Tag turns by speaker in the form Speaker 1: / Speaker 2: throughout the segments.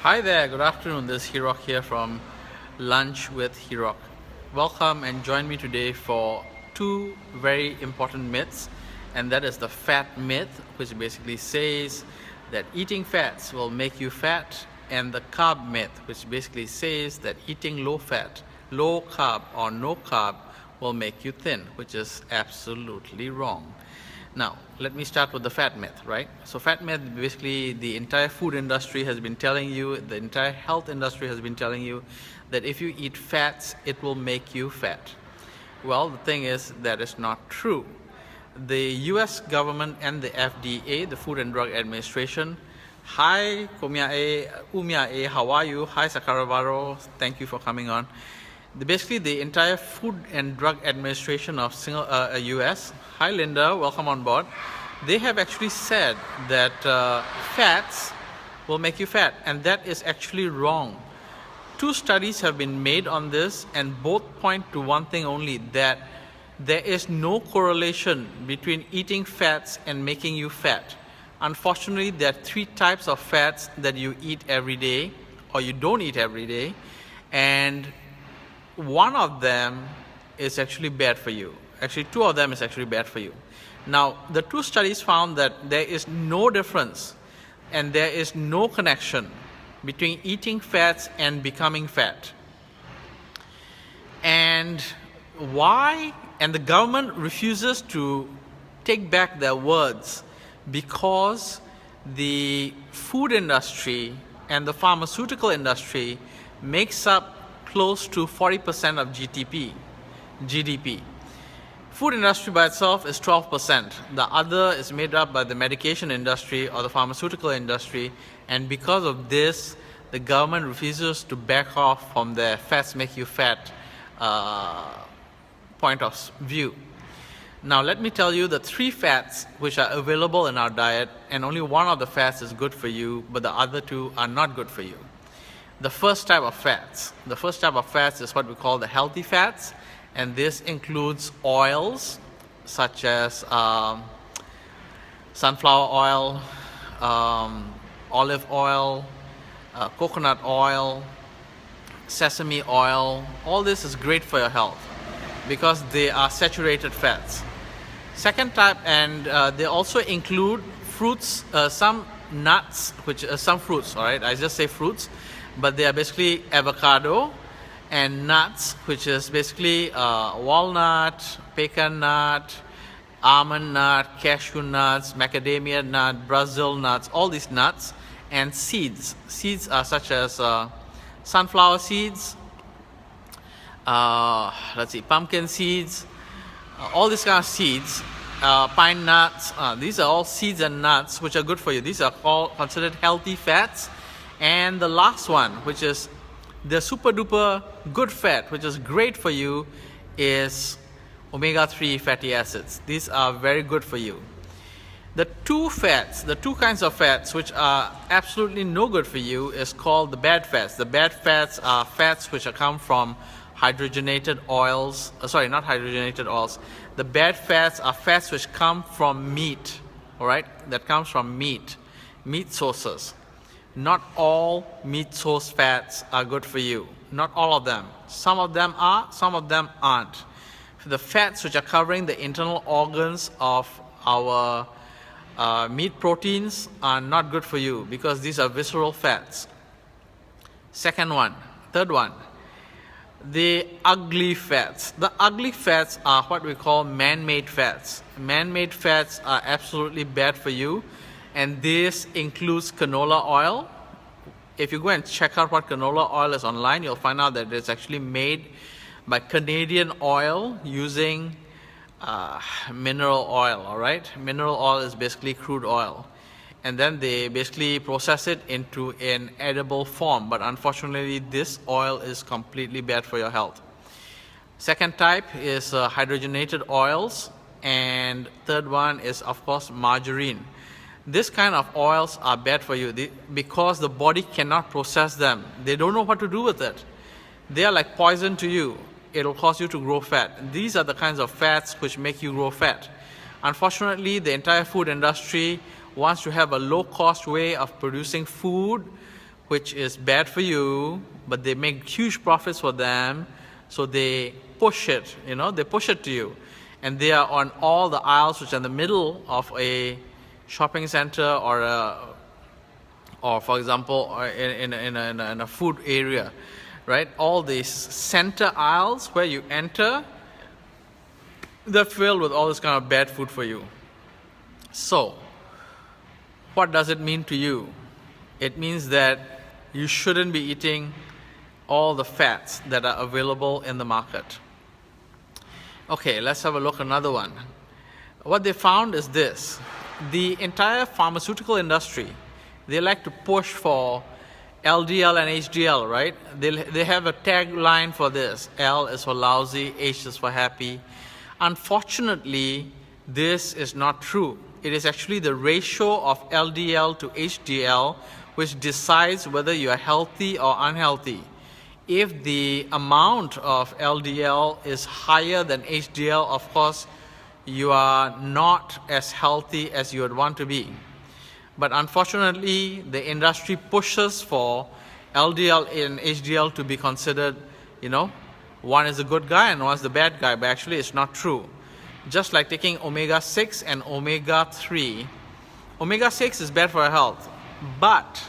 Speaker 1: Hi there, good afternoon. This is Hirok here from Lunch with Hirok. Welcome and join me today for two very important myths, and that is the fat myth, which basically says that eating fats will make you fat, and the carb myth, which basically says that eating low fat, low carb, or no carb will make you thin, which is absolutely wrong. Now, let me start with the fat myth, right? So fat myth, basically the entire food industry has been telling you, the entire health industry has been telling you that if you eat fats, it will make you fat. Well, the thing is that is not true. The US government and the FDA, the Food and Drug Administration, hi, Umiae, how are you? Hi, Sakaravaro, thank you for coming on. Basically, the entire Food and Drug Administration of US, hi Linda, welcome on board. They have actually said that fats will make you fat, and that is actually wrong. Two studies have been made on this, and both point to one thing only, that there is no correlation between eating fats and making you fat. Unfortunately, there are three types of fats that you eat every day, or you don't eat every day, and one of them is actually bad for you. Actually, two of them is actually bad for you. Now, the two studies found that there is no difference and there is no connection between eating fats and becoming fat. And why? And the government refuses to take back their words because the food industry and the pharmaceutical industry makes up close to 40% of GDP. Food industry by itself is 12%. The other is made up by the medication industry or the pharmaceutical industry, and because of this, the government refuses to back off from their fats make you fat point of view. Now let me tell you the three fats which are available in our diet, and only one of the fats is good for you, but the other two are not good for you. The first type of fats is what we call the healthy fats, and this includes oils such as sunflower oil, olive oil, coconut oil, sesame oil. All this is great for your health because they are saturated fats. Second type, and they also include fruits, some nuts, some fruits, all right, I just say fruits, but they are basically avocado and nuts, which is basically walnut, pecan nut, almond nut, cashew nuts, macadamia nut, Brazil nuts, all these nuts, and seeds. Seeds are such as sunflower seeds, pumpkin seeds, all these kind of seeds, pine nuts. These are all seeds and nuts which are good for you. These are all considered healthy fats. And the last one, which is the super duper good fat, which is great for you, is omega-3 fatty acids. These are very good for you. The two kinds of fats which are absolutely no good for you is called the bad fats. The bad fats are fats which come from hydrogenated oils. Not hydrogenated oils. The bad fats are fats which come from meat, all right? That comes from meat sources. Not all meat source fats are good for you. Not all of them. Some of them are, some of them aren't. The fats which are covering the internal organs of our meat proteins are not good for you because these are visceral fats. Third one, the ugly fats. The ugly fats are what we call man-made fats. Man-made fats are absolutely bad for you, and this includes canola oil. If you go and check out what canola oil is online, you'll find out that it's actually made by Canadian oil using mineral oil, all right? Mineral oil is basically crude oil. And then they basically process it into an edible form. But unfortunately, this oil is completely bad for your health. Second type is hydrogenated oils. And third one is, of course, margarine. This kind of oils are bad for you because the body cannot process them. They don't know what to do with it. They are like poison to you. It'll cause you to grow fat. These are the kinds of fats which make you grow fat. Unfortunately, the entire food industry wants to have a low-cost way of producing food which is bad for you, but they make huge profits for them, so they push it, they push it to you. And they are on all the aisles which are in the middle of a shopping center or for example, in a food area, right? All these center aisles where you enter, they're filled with all this kind of bad food for you. So, what does it mean to you? It means that you shouldn't be eating all the fats that are available in the market. Okay, let's have a look at another one. What they found is this. The entire pharmaceutical industry, they like to push for LDL and HDL, right? They have a tagline for this. L is for lousy, H is for happy. Unfortunately, this is not true. It is actually the ratio of LDL to HDL which decides whether you are healthy or unhealthy. If the amount of LDL is higher than HDL, of course, you are not as healthy as you would want to be. But unfortunately, the industry pushes for LDL and HDL to be considered, one is a good guy and one is the bad guy, but actually it's not true. Just like taking omega-6 and omega-3. Omega-6 is bad for our health, but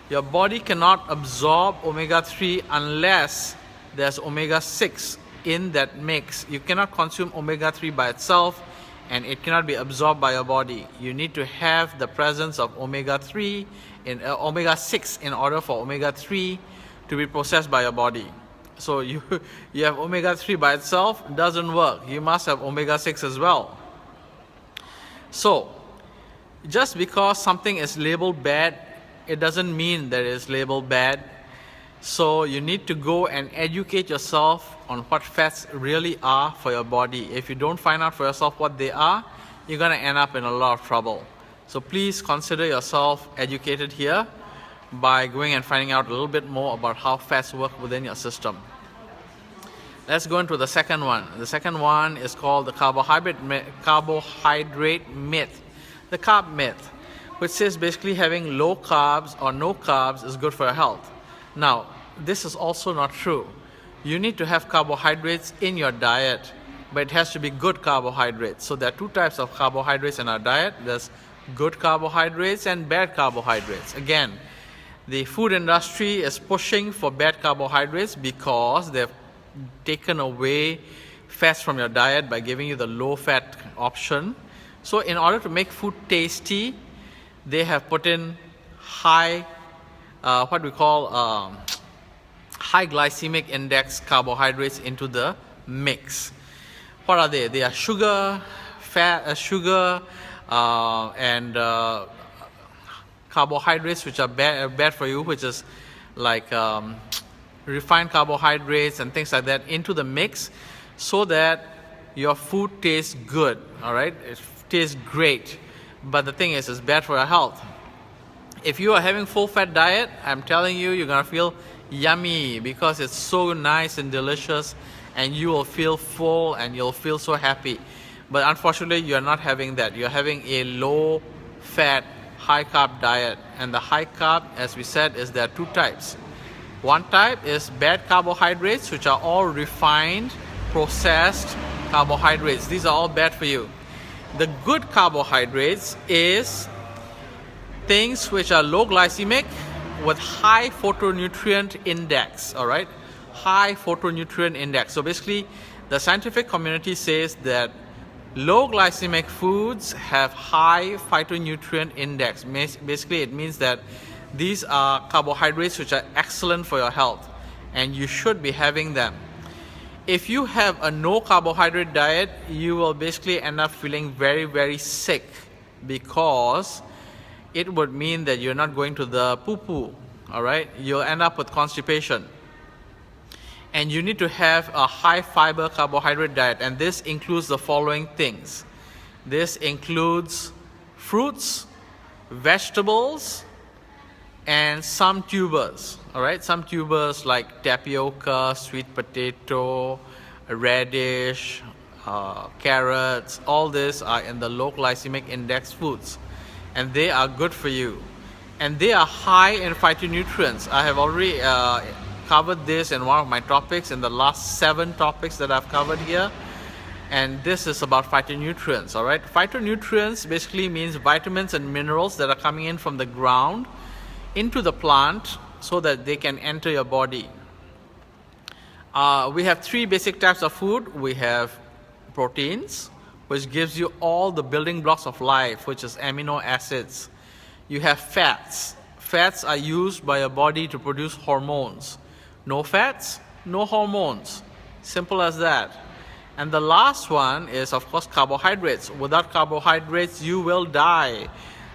Speaker 1: your body cannot absorb omega-3 unless there's omega-6 in that mix. You cannot consume omega-3 by itself, and it cannot be absorbed by your body. You need to have the presence of omega-3 in omega-6 in order for omega-3 to be processed by your body. So you have omega-3 by itself, it doesn't work. You must have omega-6 as well. So just because something is labeled bad, it doesn't mean that it's labeled bad. So you need to go and educate yourself on what fats really are for your body. If you don't find out for yourself what they are, you're going to end up in a lot of trouble. So please consider yourself educated here by going and finding out a little bit more about how fats work within your system. Let's go into the second one. The second one is called the carbohydrate myth. The carb myth, which says basically having low carbs or no carbs is good for your health. Now, this is also not true. You need to have carbohydrates in your diet, but it has to be good carbohydrates. So there are two types of carbohydrates in our diet. There's good carbohydrates and bad carbohydrates. Again, the food industry is pushing for bad carbohydrates because they've taken away fats from your diet by giving you the low-fat option. So in order to make food tasty, they have put in high glycemic index carbohydrates into the mix. What are they? They are sugar, and carbohydrates which are bad for you, which is like refined carbohydrates and things like that into the mix so that your food tastes good, all right? It tastes great. But the thing is, it's bad for your health. If you are having full-fat diet, I'm telling you, you're going to feel yummy because it's so nice and delicious, and you will feel full and you'll feel so happy. But unfortunately, you're not having that. You're having a low-fat, high-carb diet. And the high-carb, as we said, is there are two types. One type is bad carbohydrates, which are all refined, processed carbohydrates. These are all bad for you. The good carbohydrates is things which are low glycemic with high photonutrient index, all right? High photonutrient index. So basically, the scientific community says that low glycemic foods have high phytonutrient index. Basically, it means that these are carbohydrates which are excellent for your health, and you should be having them. If you have a no carbohydrate diet, you will basically end up feeling very, very sick because it would mean that you're not going to the poo-poo, all right? You'll end up with constipation. And you need to have a high fiber carbohydrate diet, and this includes the following things. This includes fruits, vegetables, and some tubers, all right? Some tubers like tapioca, sweet potato, radish, carrots, all this are in the low glycemic index foods, and they are good for you. and they are high in phytonutrients. I have already covered this in one of my topics, in the last 7 topics that I've covered here. And this is about phytonutrients, all right? Phytonutrients basically means vitamins and minerals that are coming in from the ground into the plant so that they can enter your body. We have 3 basic types of food. We have proteins, which gives you all the building blocks of life, which is amino acids. You have fats. Fats are used by your body to produce hormones. No fats, no hormones. Simple as that. And the last one is, of course, carbohydrates. Without carbohydrates, you will die.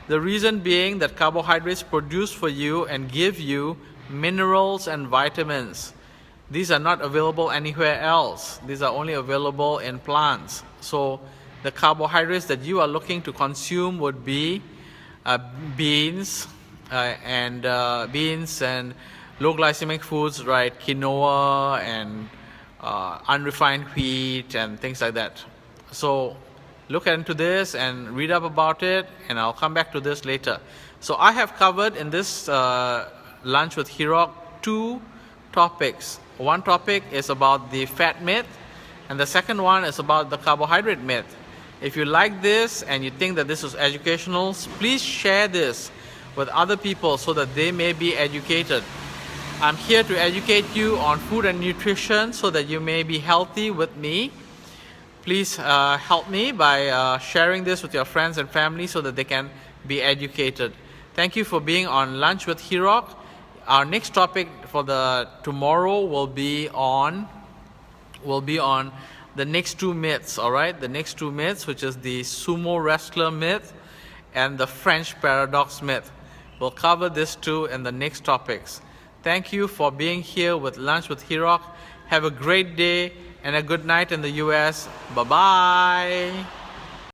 Speaker 1: The reason being that carbohydrates produce for you and give you minerals and vitamins. These are not available anywhere else. These are only available in plants. So the carbohydrates that you are looking to consume would be beans and low glycemic foods, right? Quinoa and unrefined wheat and things like that. So look into this and read up about it, and I'll come back to this later. So I have covered in this lunch with Hirok 2 topics. One topic is about the fat myth, and the second one is about the carbohydrate myth. If you like this and you think that this is educational, please share this with other people so that they may be educated. I'm here to educate you on food and nutrition so that you may be healthy with me. Please help me by sharing this with your friends and family so that they can be educated. Thank you for being on Lunch with Hirok. Our next topic for the tomorrow will be on the next 2 myths, all right? The next 2 myths, which is the sumo wrestler myth and the French paradox myth. We'll cover this 2 in the next topics. Thank you for being here with Lunch with Hirok. Have a great day and a good night in the US. Bye-bye.